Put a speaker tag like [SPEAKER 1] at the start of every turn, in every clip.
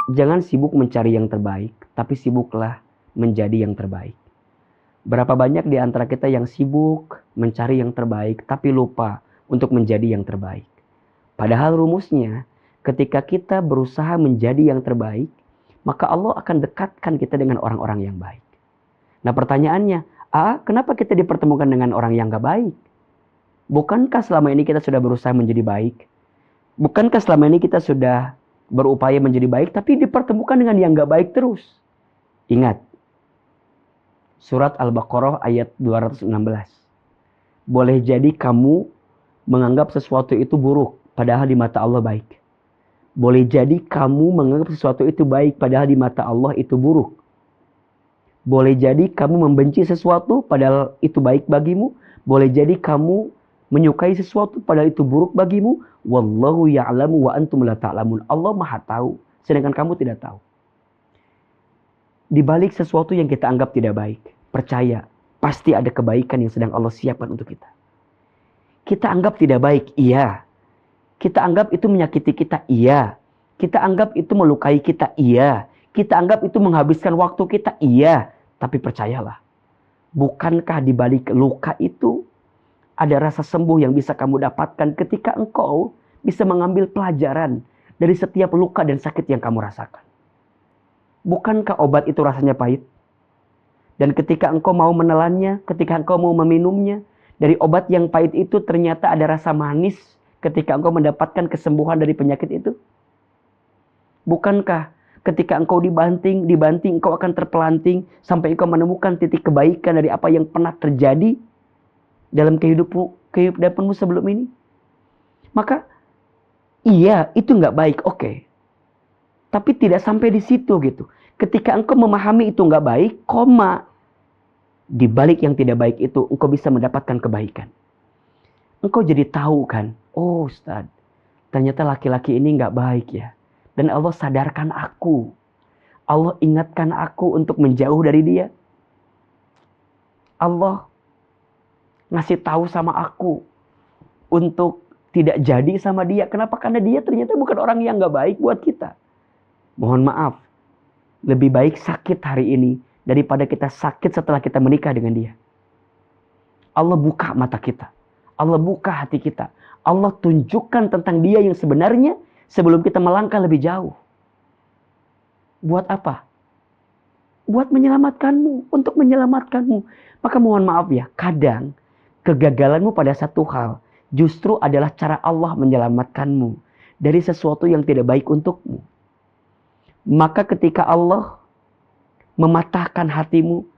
[SPEAKER 1] Jangan sibuk mencari yang terbaik, tapi sibuklah menjadi yang terbaik. Berapa banyak di antara kita yang sibuk mencari yang terbaik, tapi lupa untuk menjadi yang terbaik. Padahal rumusnya, ketika kita berusaha menjadi yang terbaik, maka Allah akan dekatkan kita dengan orang-orang yang baik. Nah pertanyaannya, kenapa kita dipertemukan dengan orang yang gak baik? Bukankah selama ini kita sudah berusaha menjadi baik? Bukankah selama ini kita sudah berupaya menjadi baik, tapi dipertemukan dengan yang gak baik terus? Ingat, surat Al-Baqarah ayat 216. Boleh jadi kamu menganggap sesuatu itu buruk, padahal di mata Allah baik. Boleh jadi kamu menganggap sesuatu itu baik, padahal di mata Allah itu buruk. Boleh jadi kamu membenci sesuatu, padahal itu baik bagimu. Boleh jadi kamu menyukai sesuatu, padahal itu buruk bagimu. Wallahu ya'lamu wa antum la ta'lamun. Allah maha tahu, sedangkan kamu tidak tahu. Di balik sesuatu yang kita anggap tidak baik, percaya, pasti ada kebaikan yang sedang Allah siapkan untuk kita. Kita anggap tidak baik, iya. Kita anggap itu menyakiti kita, iya. Kita anggap itu melukai kita, iya. Kita anggap itu menghabiskan waktu kita, iya. Tapi percayalah, bukankah di balik luka itu ada rasa sembuh yang bisa kamu dapatkan ketika engkau bisa mengambil pelajaran dari setiap luka dan sakit yang kamu rasakan. Bukankah obat itu rasanya pahit? Dan ketika engkau mau menelannya, ketika engkau mau meminumnya, dari obat yang pahit itu ternyata ada rasa manis ketika engkau mendapatkan kesembuhan dari penyakit itu. Bukankah ketika engkau dibanting engkau akan terpelanting sampai engkau menemukan titik kebaikan dari apa yang pernah terjadi dalam kehidupanmu sebelum ini? Maka iya, itu nggak baik, oke. Tapi tidak sampai di situ gitu. Ketika engkau memahami itu nggak baik, di balik yang tidak baik itu engkau bisa mendapatkan kebaikan. Engkau jadi tahu kan, oh Ustaz, ternyata laki-laki ini nggak baik ya. Dan Allah sadarkan aku. Allah ingatkan aku untuk menjauh dari dia. Allah ngasih tahu sama aku untuk tidak jadi sama dia. Kenapa? Karena dia ternyata bukan orang yang gak baik buat kita. Mohon maaf, lebih baik sakit hari ini daripada kita sakit setelah kita menikah dengan dia. Allah buka mata kita. Allah buka hati kita. Allah tunjukkan tentang dia yang sebenarnya sebelum kita melangkah lebih jauh. Buat apa? Buat menyelamatkanmu, untuk menyelamatkanmu. Maka mohon maaf ya, kadang kegagalanmu pada satu hal justru adalah cara Allah menyelamatkanmu dari sesuatu yang tidak baik untukmu. Maka ketika Allah mematahkan hatimu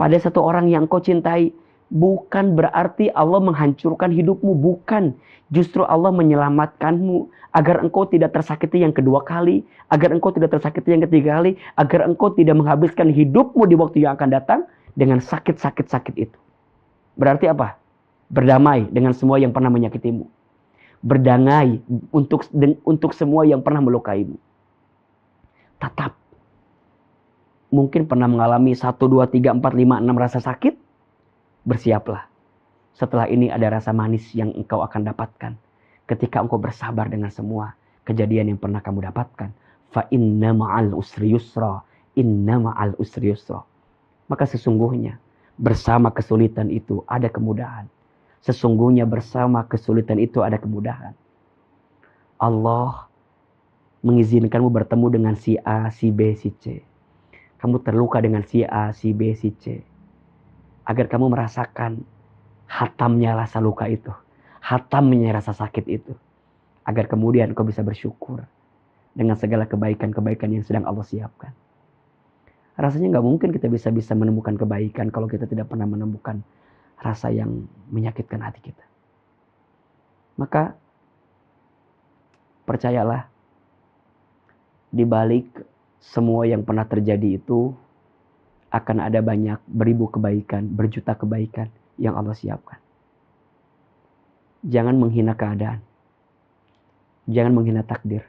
[SPEAKER 1] pada satu orang yang kau cintai, bukan berarti Allah menghancurkan hidupmu, bukan. Justru Allah menyelamatkanmu agar engkau tidak tersakiti yang kedua kali, agar engkau tidak tersakiti yang ketiga kali, agar engkau tidak menghabiskan hidupmu di waktu yang akan datang dengan sakit itu. Berarti apa? Berdamai dengan semua yang pernah menyakitimu. Berdamai untuk semua yang pernah melukaimu. Tetap. Mungkin pernah mengalami 1, 2, 3, 4, 5, 6 rasa sakit. Bersiaplah. Setelah ini ada rasa manis yang engkau akan dapatkan. Ketika engkau bersabar dengan semua kejadian yang pernah kamu dapatkan. Fa inna ma'al usri yusra. Inna ma'al usri yusra. Maka sesungguhnya bersama kesulitan itu ada kemudahan. Sesungguhnya bersama kesulitan itu ada kemudahan. Allah mengizinkanmu bertemu dengan si A, si B, si C. Kamu terluka dengan si A, si B, si C. Agar kamu merasakan hatamnya rasa luka itu. Hatamnya rasa sakit itu. Agar kemudian kau bisa bersyukur dengan segala kebaikan-kebaikan yang sedang Allah siapkan. Rasanya gak mungkin kita bisa menemukan kebaikan kalau kita tidak pernah menemukan rasa yang menyakitkan hati kita. Maka percayalah, di balik semua yang pernah terjadi itu akan ada banyak beribu kebaikan, berjuta kebaikan yang Allah siapkan. Jangan menghina keadaan. Jangan menghina takdir.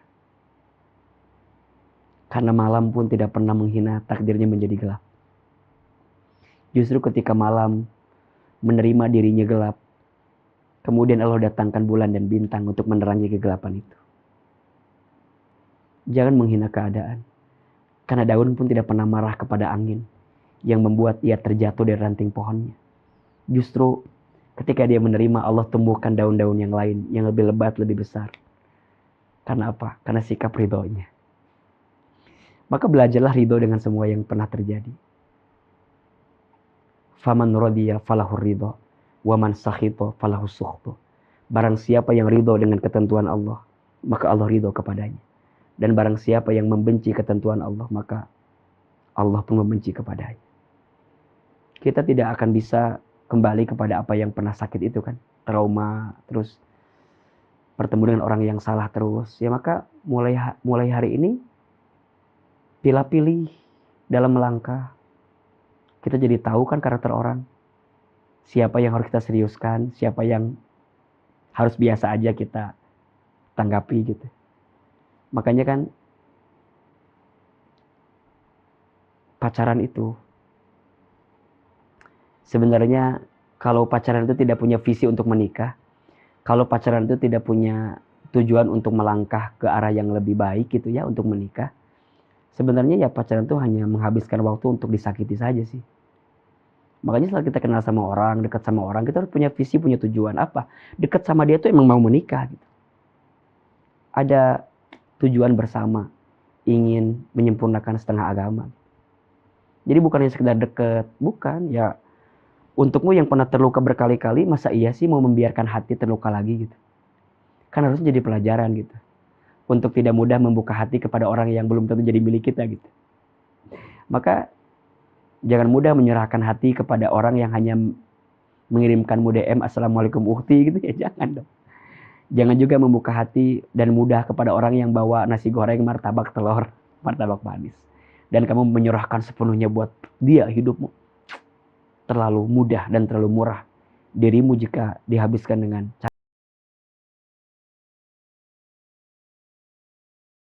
[SPEAKER 1] Karena malam pun tidak pernah menghina takdirnya menjadi gelap. Justru ketika malam menerima dirinya gelap, kemudian Allah datangkan bulan dan bintang untuk menerangi kegelapan itu. Jangan menghina keadaan. Karena daun pun tidak pernah marah kepada angin yang membuat ia terjatuh dari ranting pohonnya. Justru ketika dia menerima, Allah tumbuhkan daun-daun yang lain yang lebih lebat, lebih besar. Karena apa? Karena sikap ridhonya. Maka belajarlah ridho dengan semua yang pernah terjadi. Faman radiya falahur ridho, waman sakhito falahus sukhto. Barang siapa yang ridho dengan ketentuan Allah, maka Allah ridho kepadanya. Dan barang siapa yang membenci ketentuan Allah, maka Allah pun membenci kepadanya. Kita tidak akan bisa kembali kepada apa yang pernah sakit itu kan. Trauma, terus bertemu dengan orang yang salah terus. Ya maka mulai hari ini, pilih-pilih dalam melangkah. Kita jadi tahu kan karakter orang. Siapa yang harus kita seriuskan, siapa yang harus biasa aja kita tanggapi gitu. Makanya kan pacaran itu sebenarnya kalau pacaran itu tidak punya visi untuk menikah, kalau pacaran itu tidak punya tujuan untuk melangkah ke arah yang lebih baik gitu ya untuk menikah, sebenarnya ya pacaran itu hanya menghabiskan waktu untuk disakiti saja sih. Makanya setelah kita kenal sama orang, dekat sama orang, kita harus punya visi, punya tujuan apa? Dekat sama dia tuh emang mau menikah gitu. Ada tujuan bersama, ingin menyempurnakan setengah agama. Jadi bukan hanya sekedar deket, bukan. Ya untukmu yang pernah terluka berkali-kali, masa iya sih mau membiarkan hati terluka lagi gitu. Kan harusnya jadi pelajaran gitu. Untuk tidak mudah membuka hati kepada orang yang belum tentu jadi milik kita gitu. Maka jangan mudah menyerahkan hati kepada orang yang hanya mengirimkanmu DM, Assalamualaikum ukhti gitu ya, jangan dong. Jangan juga membuka hati dan mudah kepada orang yang bawa nasi goreng, martabak telur, martabak manis. Dan kamu menyerahkan sepenuhnya buat dia hidupmu. Terlalu mudah dan terlalu murah dirimu jika dihabiskan dengan cara